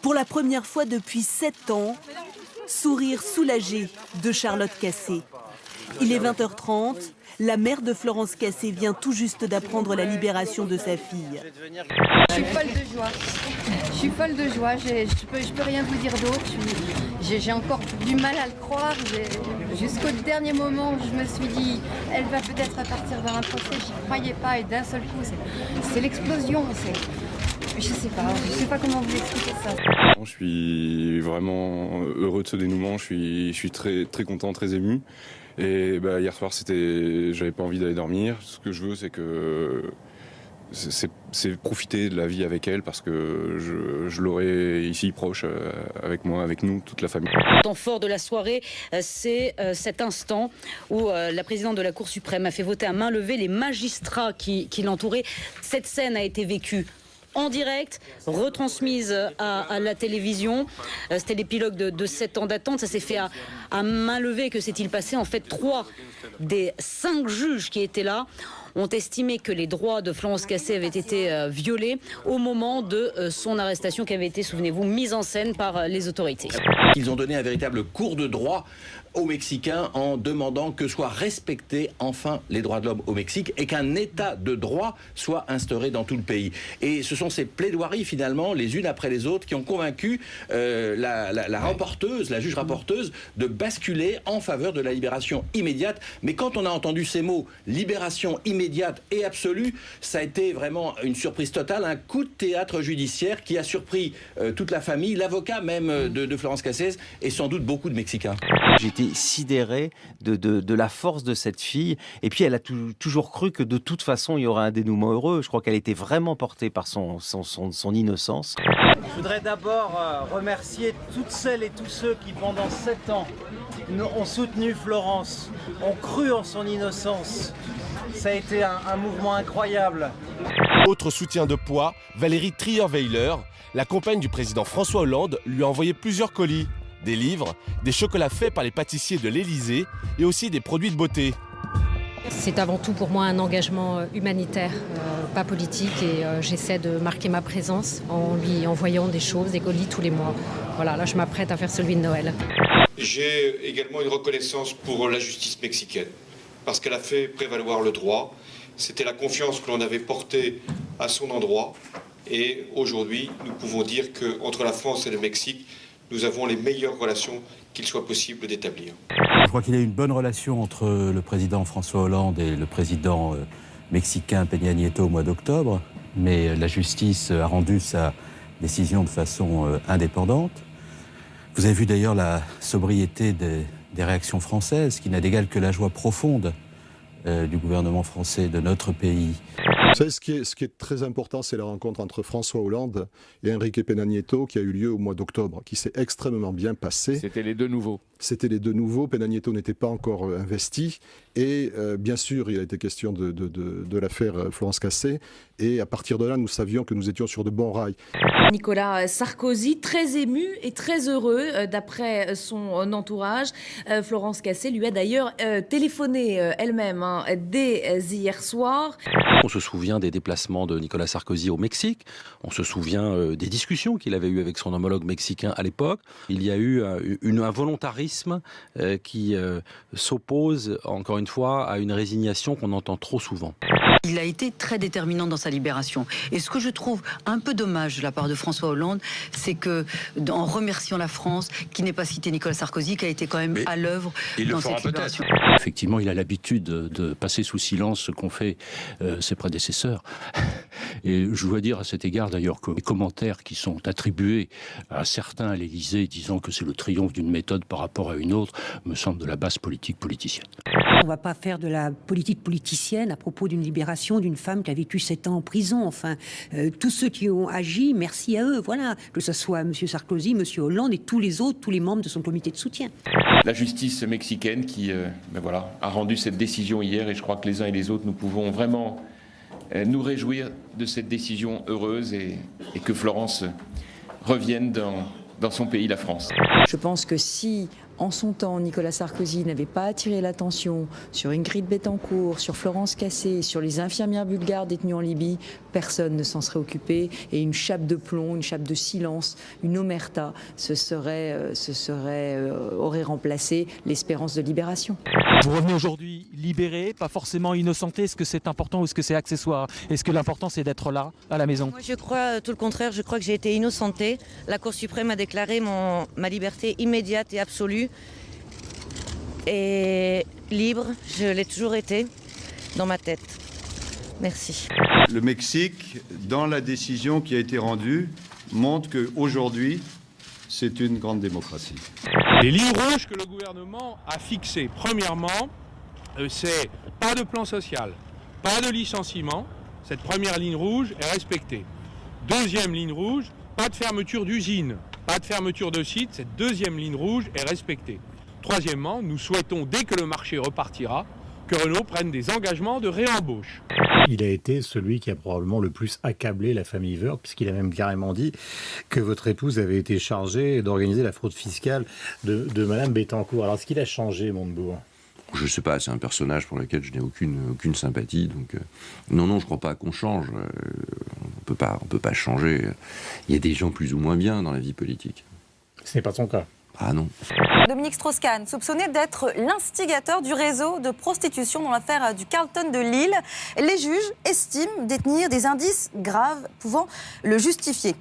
Pour la première fois depuis 7 ans, sourire soulagé de Charlotte Cassé. Il est 20h30, la mère de Florence Cassé vient tout juste d'apprendre la libération de sa fille. Je suis folle de joie. Je suis folle de joie. Je peux rien vous dire d'autre. J'ai encore du mal à le croire. Jusqu'au dernier moment, je me suis dit, elle va peut-être partir vers un procès. Je n'y croyais pas et d'un seul coup, c'est l'explosion. Je sais pas comment vous expliquer ça. Je suis vraiment heureux de ce dénouement. Je suis très très content, très ému. Et hier soir, j'avais pas envie d'aller dormir. Ce que je veux, c'est profiter de la vie avec elle parce que je l'aurai ici proche avec moi, avec nous, toute la famille. Le temps fort de la soirée, c'est cet instant où la présidente de la Cour suprême a fait voter à main levée les magistrats qui l'entouraient. Cette scène a été vécue en direct, retransmise à la télévision. C'était l'épilogue de 7 ans d'attente. Ça s'est fait à main levée. Que s'est-il passé? En fait, 3 des 5 juges qui étaient là ont estimé que les droits de Florence Cassé avaient été violés au moment de son arrestation qui avait été, souvenez-vous, mise en scène par les autorités. Ils ont donné un véritable cours de droit aux Mexicains en demandant que soient respectés enfin les droits de l'homme au Mexique et qu'un état de droit soit instauré dans tout le pays. Et ce sont ces plaidoiries finalement, les unes après les autres, qui ont convaincu la juge rapporteuse, de basculer en faveur de la libération immédiate. Mais quand on a entendu ces mots, libération immédiate et absolue, ça a été vraiment une surprise totale, un coup de théâtre judiciaire qui a surpris toute la famille, l'avocat même de Florence Cassé et sans doute beaucoup de Mexicains. J'étais sidéré de la force de cette fille. Et puis, elle a toujours cru que de toute façon, il y aurait un dénouement heureux. Je crois qu'elle était vraiment portée par son innocence. Je voudrais d'abord remercier toutes celles et tous ceux qui, pendant 7 ans, ont soutenu Florence, ont cru en son innocence. Ça a été un mouvement incroyable. Autre soutien de poids, Valérie Trierweiler, la compagne du président François Hollande, lui a envoyé plusieurs colis. Des livres, des chocolats faits par les pâtissiers de l'Élysée et aussi des produits de beauté. C'est avant tout pour moi un engagement humanitaire, pas politique, et j'essaie de marquer ma présence en lui envoyant des choses, des colis tous les mois. Voilà, là je m'apprête à faire celui de Noël. J'ai également une reconnaissance pour la justice mexicaine, parce qu'elle a fait prévaloir le droit. C'était la confiance que l'on avait portée à son endroit, et aujourd'hui nous pouvons dire qu'entre la France et le Mexique, nous avons les meilleures relations qu'il soit possible d'établir. Je crois qu'il y a une bonne relation entre le président François Hollande et le président mexicain Peña Nieto au mois d'octobre, mais la justice a rendu sa décision de façon indépendante. Vous avez vu d'ailleurs la sobriété des réactions françaises, qui n'a d'égal que la joie profonde du gouvernement français de notre pays. Vous savez, ce qui est très important, c'est la rencontre entre François Hollande et Enrique Peña Nieto qui a eu lieu au mois d'octobre, qui s'est extrêmement bien passé. C'était les deux nouveaux. C'était les deux nouveaux. Peña Nieto n'était pas encore investi. Et bien sûr, il a été question de l'affaire Florence Cassé. Et à partir de là, nous savions que nous étions sur de bons rails. Nicolas Sarkozy, très ému et très heureux d'après son entourage. Florence Cassé lui a d'ailleurs téléphoné elle-même dès hier soir. On se souvient des déplacements de Nicolas Sarkozy au Mexique. On se souvient des discussions qu'il avait eues avec son homologue mexicain à l'époque. Il y a eu un volontarisme qui s'oppose, encore une fois, à une résignation qu'on entend trop souvent. Il a été très déterminant dans sa libération. Et ce que je trouve un peu dommage de la part de François Hollande, c'est que, en remerciant la France, qu'il n'ait pas cité Nicolas Sarkozy, qui a été quand même à l'œuvre dans cette libération. Effectivement, il a l'habitude de passer sous silence ce qu'ont fait ses prédécesseurs. Et je dois dire à cet égard d'ailleurs que les commentaires qui sont attribués à certains à l'Élysée disant que c'est le triomphe d'une méthode par rapport à une autre me semblent de la basse politique politicienne. On ne va pas faire de la politique politicienne à propos d'une libération d'une femme qui a vécu 7 ans en prison. Enfin, tous ceux qui ont agi, merci à eux. Voilà, que ce soit M. Sarkozy, M. Hollande et tous les autres, tous les membres de son comité de soutien. La justice mexicaine qui a rendu cette décision hier et je crois que les uns et les autres, nous pouvons vraiment nous réjouir de cette décision heureuse et que Florence revienne dans son pays, la France. Je pense que si en son temps, Nicolas Sarkozy n'avait pas attiré l'attention sur Ingrid Betancourt, sur Florence Cassé, sur les infirmières bulgares détenues en Libye, personne ne s'en serait occupé. Et une chape de plomb, une chape de silence, une omerta, aurait remplacé l'espérance de libération. Vous revenez aujourd'hui libéré, pas forcément innocenté. Est-ce que c'est important ou est-ce que c'est accessoire? Est-ce que l'important c'est d'être là, à la maison? Moi je crois tout le contraire, je crois que j'ai été innocentée. La Cour suprême a déclaré ma liberté immédiate et absolue. Et libre, je l'ai toujours été dans ma tête. Merci. Le Mexique, dans la décision qui a été rendue, montre qu'aujourd'hui, c'est une grande démocratie. Les lignes rouges que le gouvernement a fixées, premièrement, c'est pas de plan social, pas de licenciement. Cette première ligne rouge est respectée. Deuxième ligne rouge, pas de fermeture d'usine, pas de fermeture de site. Cette deuxième ligne rouge est respectée. Troisièmement, nous souhaitons, dès que le marché repartira, que Renault prenne des engagements de réembauche. Il a été celui qui a probablement le plus accablé la famille Woerth, puisqu'il a même carrément dit que votre épouse avait été chargée d'organiser la fraude fiscale de Madame Bettencourt. Alors, est-ce qu'il a changé, Montebourg ? Je ne sais pas, c'est un personnage pour lequel je n'ai aucune sympathie. Donc, non, je ne crois pas qu'on change. On peut pas changer. Il y a des gens plus ou moins bien dans la vie politique. Ce n'est pas son cas. Ah non. Dominique Strauss-Kahn, soupçonné d'être l'instigateur du réseau de prostitution dans l'affaire du Carlton de Lille. Les juges estiment détenir des indices graves pouvant le justifier.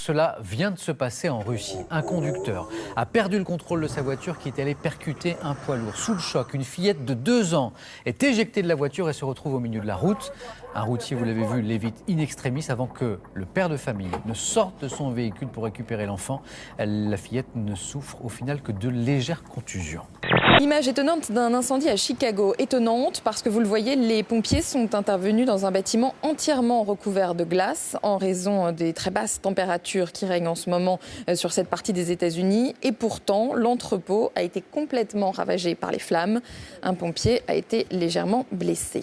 Cela vient de se passer en Russie. Un conducteur a perdu le contrôle de sa voiture qui est allé percuter un poids lourd. Sous le choc, une fillette de 2 ans est éjectée de la voiture et se retrouve au milieu de la route. Un routier, vous l'avez vu, l'évite in extremis avant que le père de famille ne sorte de son véhicule pour récupérer l'enfant. La fillette ne souffre au final que de légères contusions. Image étonnante d'un incendie à Chicago. Étonnante parce que vous le voyez, les pompiers sont intervenus dans un bâtiment entièrement recouvert de glace en raison des très basses températures qui règnent en ce moment sur cette partie des États-Unis. Et pourtant, l'entrepôt a été complètement ravagé par les flammes. Un pompier a été légèrement blessé.